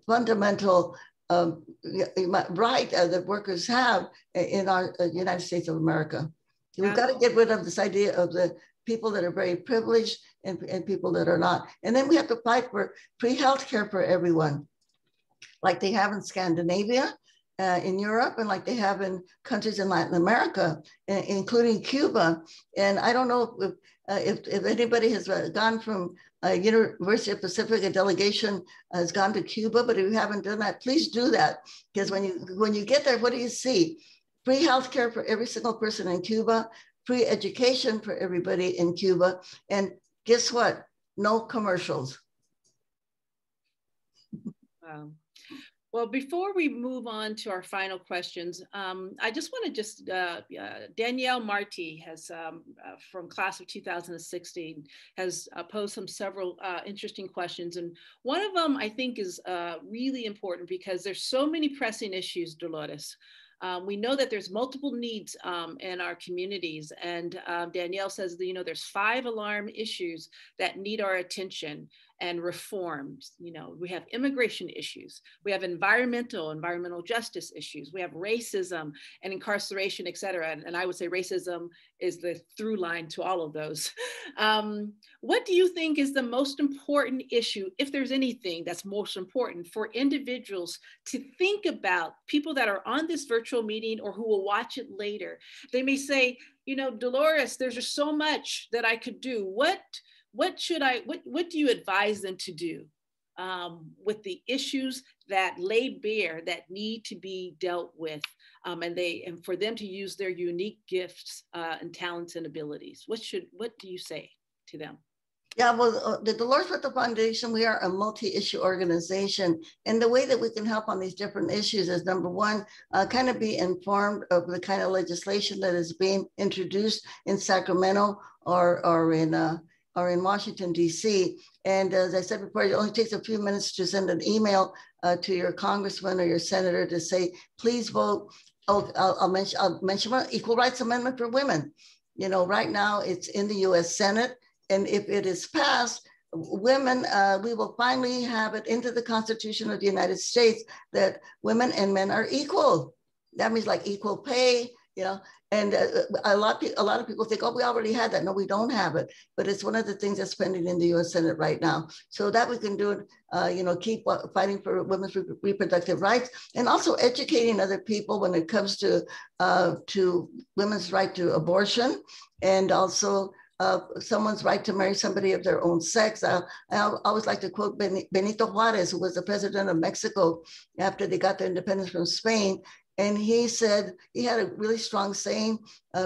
[SPEAKER 2] fundamental right that workers have in our United States of America. We've got to get rid of this idea of the people that are very privileged and people that are not. And then we have to fight for free healthcare for everyone, like they have in Scandinavia, in Europe, and like they have in countries in Latin America, including Cuba. And I don't know if anybody has gone from University of Pacific, a delegation has gone to Cuba, but if you haven't done that, please do that. Because when you get there, what do you see? Free healthcare for every single person in Cuba, free education for everybody in Cuba. And guess what? No commercials.
[SPEAKER 1] Wow. Well, before we move on to our final questions, I just want to Danielle Marti has, from class of 2016, has posed several interesting questions. And one of them I think is really important because there's so many pressing issues, Dolores. We know that there's multiple needs in our communities. And Danielle says that, there's 5 alarm issues that need our attention and reforms. We have immigration issues, we have environmental justice issues, we have racism and incarceration, et cetera. And I would say racism is the through line to all of those. What do you think is the most important issue, if there's anything that's most important for individuals to think about, people that are on this virtual meeting or who will watch it later? They may say, Dolores, there's just so much that I could do. What do you advise them to do with the issues that lay bare that need to be dealt with, and for them to use their unique gifts and talents and abilities? What do you say to them?
[SPEAKER 2] Yeah, well, the Dolores Huerta Foundation, we are a multi-issue organization. And the way that we can help on these different issues is, number one, kind of be informed of the kind of legislation that is being introduced in Sacramento or in Washington, D.C. And as I said before, it only takes a few minutes to send an email to your congressman or your senator to say, please vote. Oh, I'll mention equal rights amendment for women. You know, right now it's in the U.S. Senate. And if it is passed, women, we will finally have it into the Constitution of the United States that women and men are equal. That means like equal pay, you know, and a lot of people think, oh, we already had that. No, we don't have it, but it's one of the things that's pending in the U.S. Senate right now. So that we can do it, you know, keep fighting for women's reproductive rights, and also educating other people when it comes to women's right to abortion, and also someone's right to marry somebody of their own sex. I always like to quote Benito Juarez, who was the president of Mexico after they got their independence from Spain. And he said, he had a really strong saying,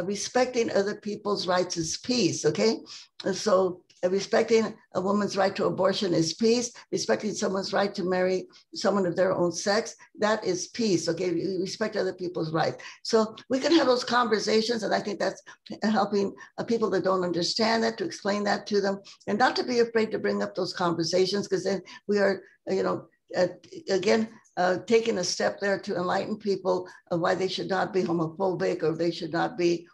[SPEAKER 2] respecting other people's rights is peace, okay? And so respecting a woman's right to abortion is peace. Respecting someone's right to marry someone of their own sex, that is peace, okay? We respect other people's rights. So we can have those conversations, and I think that's helping people that don't understand that, to explain that to them, and not to be afraid to bring up those conversations, because then we are, you know, again, taking a step there to enlighten people of why they should not be homophobic, or they should not be,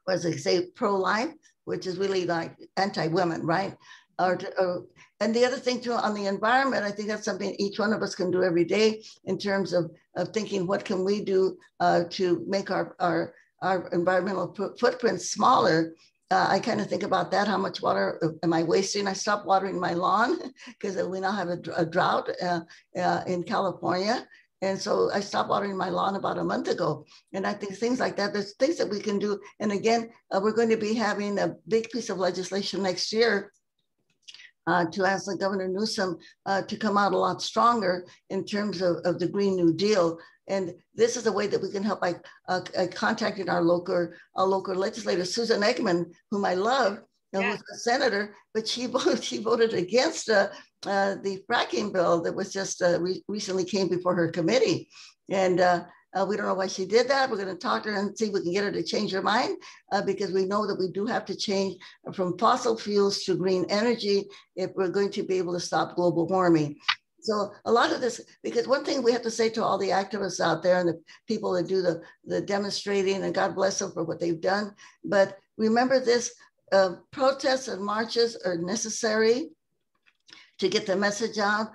[SPEAKER 2] as they say, pro-life, which is really like anti-women, right? And the other thing too, on the environment, I think that's something each one of us can do every day in terms of thinking, what can we do to make our environmental footprint smaller? I kind of think about that. How much water am I wasting? I stopped watering my lawn because we now have a drought in California. And so I stopped watering my lawn about a month ago. And I think things like that, there's things that we can do. And again, we're going to be having a big piece of legislation next year to ask the Governor Newsom to come out a lot stronger in terms of the Green New Deal. And this is a way that we can help by contacting our local legislator, Susan Eggman, whom I love, who's a senator, but she voted against the fracking bill that was just recently came before her committee. And we don't know why she did that. We're going to talk to her and see if we can get her to change her mind, because we know that we do have to change from fossil fuels to green energy if we're going to be able to stop global warming. So a lot of this, because one thing we have to say to all the activists out there and the people that do the demonstrating, and God bless them for what they've done, but remember this, protests and marches are necessary to get the message out,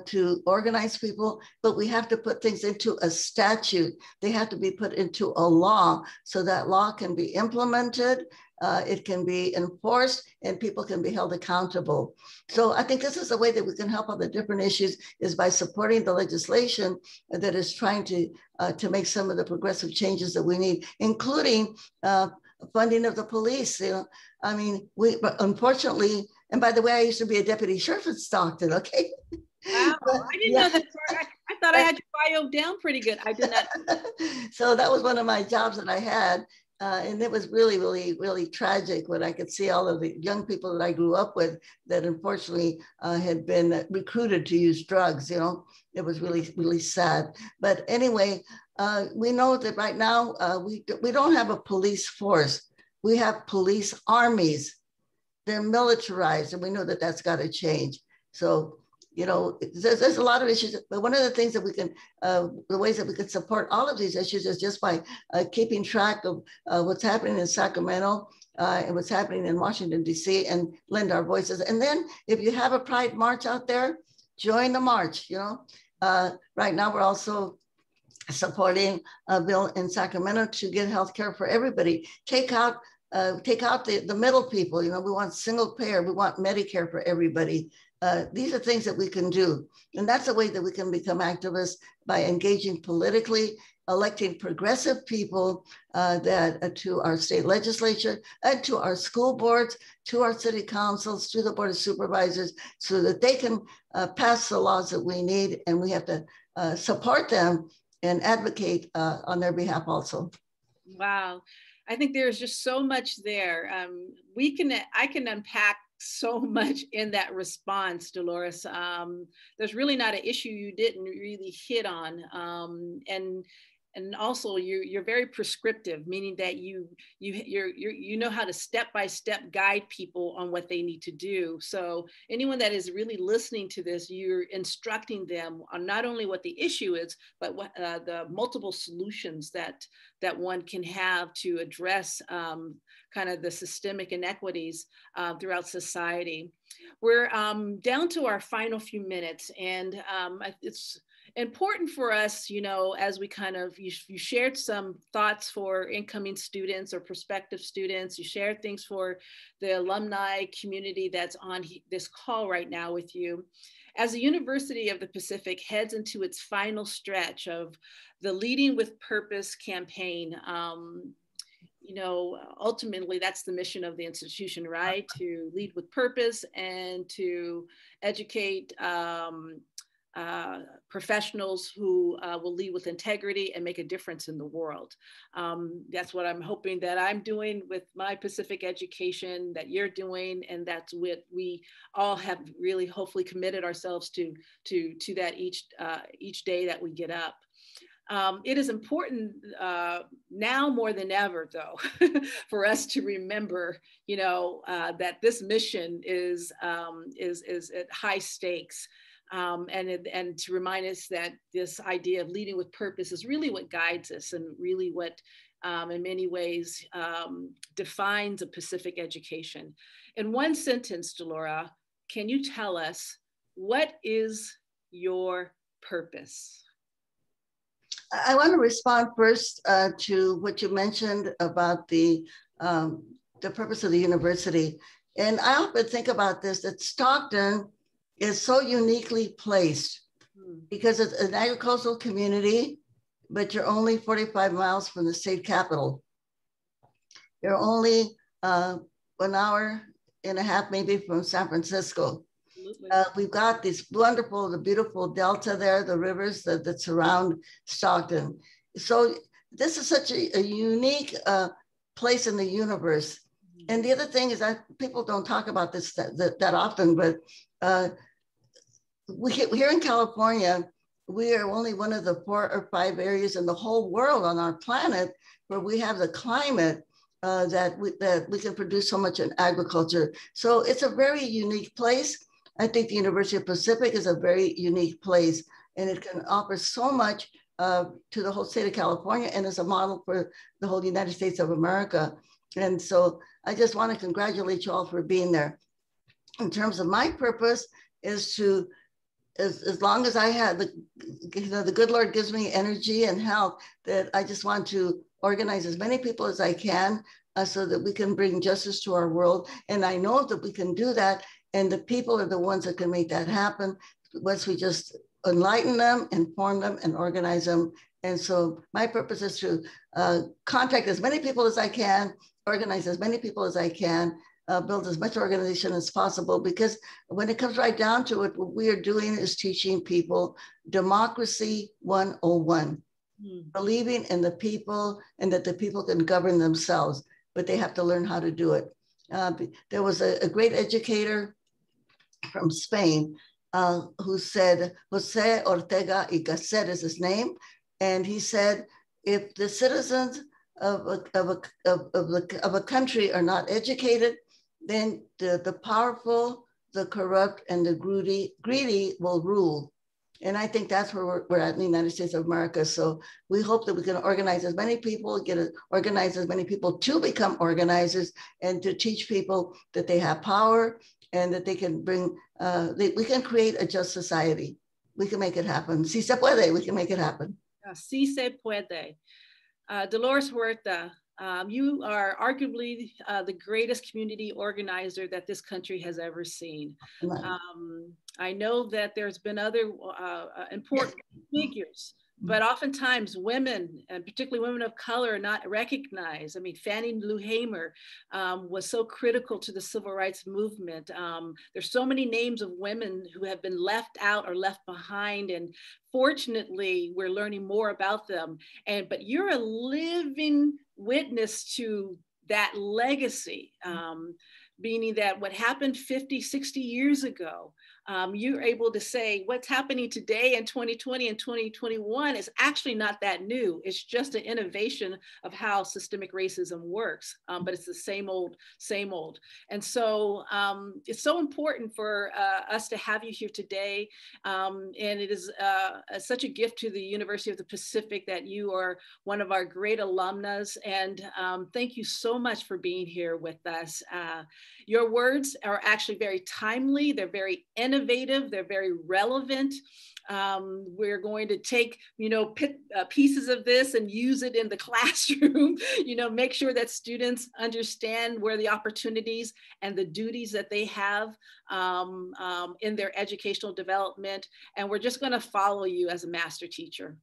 [SPEAKER 2] to organize people, but we have to put things into a statute. They have to be put into a law so that law can be implemented, it can be enforced, and people can be held accountable. So I think this is a way that we can help on the different issues, is by supporting the legislation that is trying to make some of the progressive changes that we need, including funding of the police. You know, I mean, unfortunately, and by the way, I used to be a deputy sheriff in Stockton, okay?
[SPEAKER 1] Wow, I didn't know that. I thought I had your bio down pretty good. I did not.
[SPEAKER 2] So that was one of my jobs that I had. And it was really, really, really tragic when I could see all of the young people that I grew up with that unfortunately had been recruited to use drugs. You know, it was really, really sad. But anyway, we know that right now we don't have a police force. We have police armies. They're militarized, and we know that that's got to change. So, you know, there's a lot of issues, but one of the things that we can, the ways that we can support all of these issues is just by keeping track of what's happening in Sacramento and what's happening in Washington, D.C., and lend our voices. And then if you have a Pride March out there, join the march, you know. Right now, we're also supporting a bill in Sacramento to get health care for everybody. Take out the middle people. You know, we want single payer, we want Medicare for everybody. These are things that we can do. And that's a way that we can become activists, by engaging politically, electing progressive people to our state legislature and to our school boards, to our city councils, to the board of supervisors, so that they can pass the laws that we need. And we have to support them and advocate on their behalf also.
[SPEAKER 1] Wow. I think there's just so much there. I can unpack so much in that response, Dolores. There's really not an issue you didn't really hit on. And also you're very prescriptive, meaning that you know how to step by step guide people on what they need to do. So anyone that is really listening to this, you're instructing them on not only what the issue is, but what the multiple solutions that one can have to address kind of the systemic inequities throughout society. We're down to our final few minutes, and it's important for us, you know, as we kind of, you shared some thoughts for incoming students or prospective students, you shared things for the alumni community that's on this call right now with you. As the University of the Pacific heads into its final stretch of the Leading with Purpose campaign, you know, ultimately that's the mission of the institution, right? To lead with purpose and to educate professionals who will lead with integrity and make a difference in the world. That's what I'm hoping that I'm doing with my Pacific education, that you're doing, and that's what we all have really hopefully committed ourselves to that each day that we get up. It is important now more than ever, though, for us to remember, you know, that this mission is at high stakes. And to remind us that this idea of leading with purpose is really what guides us and really what, in many ways, defines a Pacific education. In one sentence, Dolores, can you tell us, what is your purpose?
[SPEAKER 2] I want to respond first to what you mentioned about the purpose of the university. And I often think about this, that Stockton is so uniquely placed because it's an agricultural community, but you're only 45 miles from the state capital. You're only 1 hour and a half maybe from San Francisco. We've got this wonderful, the beautiful delta there, the rivers that surround Stockton. So this is such a unique place in the universe. And the other thing is that people don't talk about this that often, but here in California, we are only one of the 4 or 5 areas in the whole world on our planet where we have the climate that we can produce so much in agriculture. So it's a very unique place. I think the University of Pacific is a very unique place, and it can offer so much to the whole state of California and as a model for the whole United States of America. And so I just want to congratulate you all for being there. In terms of my purpose is to, as long as I have the good Lord gives me energy and health, that I just want to organize as many people as I can so that we can bring justice to our world. And I know that we can do that. And the people are the ones that can make that happen once we just enlighten them, inform them, and organize them. And so my purpose is to contact as many people as I can, organize as many people as I can, build as much organization as possible, because when it comes right down to it, what we are doing is teaching people democracy 101, believing in the people and that the people can govern themselves, but they have to learn how to do it. There was a great educator from Spain who said, Jose Ortega y Gasset is his name. And he said, if the citizens of a country are not educated, then the powerful, the corrupt, and the greedy will rule. And I think that's where we're at in the United States of America. So we hope that we can organize as many people, organize as many people to become organizers, and to teach people that they have power and that they can bring, we can create a just society. We can make it happen. Si se puede, we can make it happen.
[SPEAKER 1] Si se puede. Dolores Huerta, you are arguably the greatest community organizer that this country has ever seen. I know that there's been other important figures, but oftentimes women, and particularly women of color, are not recognized. I mean, Fannie Lou Hamer was so critical to the civil rights movement. There's so many names of women who have been left out or left behind, and fortunately, we're learning more about them. But you're a living witness to that legacy. meaning that what happened 50, 60 years ago, you're able to say what's happening today in 2020 and 2021 is actually not that new. It's just an innovation of how systemic racism works, but it's the same old, same old. And so it's so important for us to have you here today. And it is such a gift to the University of the Pacific that you are one of our great alumnus. And thank you so much for being here with us. Your words are actually very timely. They're very innovative. They're very relevant. We're going to take, pieces of this and use it in the classroom, make sure that students understand where the opportunities and the duties that they have in their educational development. And we're just going to follow you as a master teacher.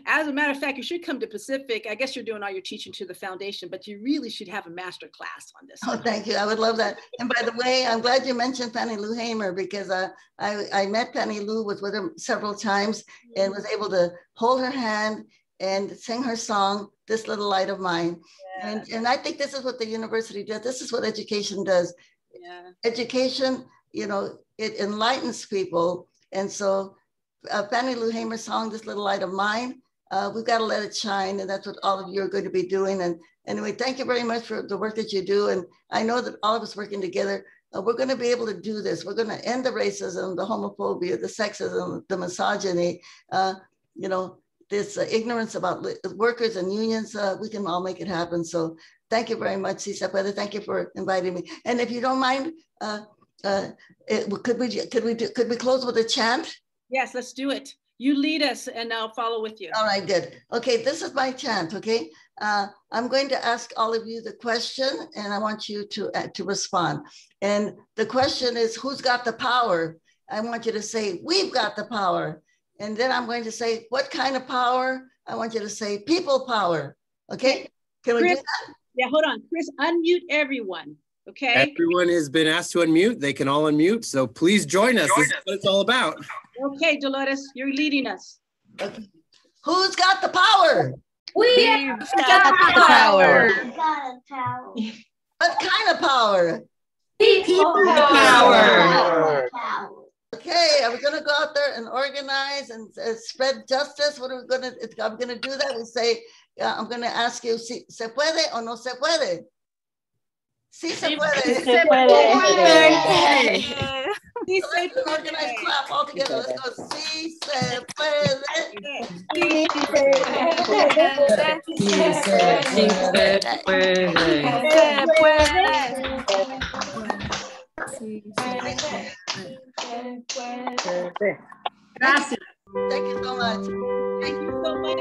[SPEAKER 1] As a matter of fact, you should come to Pacific. I guess you're doing all your teaching to the foundation, but you really should have a master class on this.
[SPEAKER 2] Oh, thank you. I would love that. And by the way, I'm glad you mentioned Fannie Lou Hamer, because I met Fannie Lou, was with her several times, and was able to hold her hand and sing her song, This Little Light of Mine. Yeah. And I think this is what the university does. This is what education does. Yeah. Education, it enlightens people. And so Fannie Lou Hamer's song, This Little Light of Mine, we've got to let it shine. And that's what all of you are going to be doing. And anyway, thank you very much for the work that you do. And I know that all of us working together, we're going to be able to do this. We're going to end the racism, the homophobia, the sexism, the misogyny, this ignorance about workers and unions. We can all make it happen. So thank you very much, Cesar Chavez. Thank you for inviting me. And if you don't mind, could we close with a chant?
[SPEAKER 1] Yes, let's do it. You lead us and I'll follow with you.
[SPEAKER 2] All right, good. Okay, this is my chant, okay? I'm going to ask all of you the question and I want you to respond. And the question is, who's got the power? I want you to say, we've got the power. And then I'm going to say, what kind of power? I want you to say, people power, okay? Can we do that?
[SPEAKER 1] Yeah, hold on. Chris, unmute everyone. Okay.
[SPEAKER 3] Everyone has been asked to unmute. They can all unmute. So please join us. This is what it's all about.
[SPEAKER 1] Okay, Dolores, you're leading us.
[SPEAKER 2] Okay. Who's got the power?
[SPEAKER 4] We've got the power.
[SPEAKER 2] What kind of power?
[SPEAKER 4] People power.
[SPEAKER 2] Okay, are we going to go out there and organize and spread justice? What are we going to? I'm going to do that. We say, I'm going to ask you, ¿se puede o no se puede? Sí se puede.
[SPEAKER 4] Sí se puede.
[SPEAKER 2] Sí se puede. Organize, clap all together. Let's go. Sí se puede.
[SPEAKER 4] Sí se puede. Sí se puede.
[SPEAKER 1] Gracias.
[SPEAKER 2] Thank you so much.
[SPEAKER 1] Thank you so much.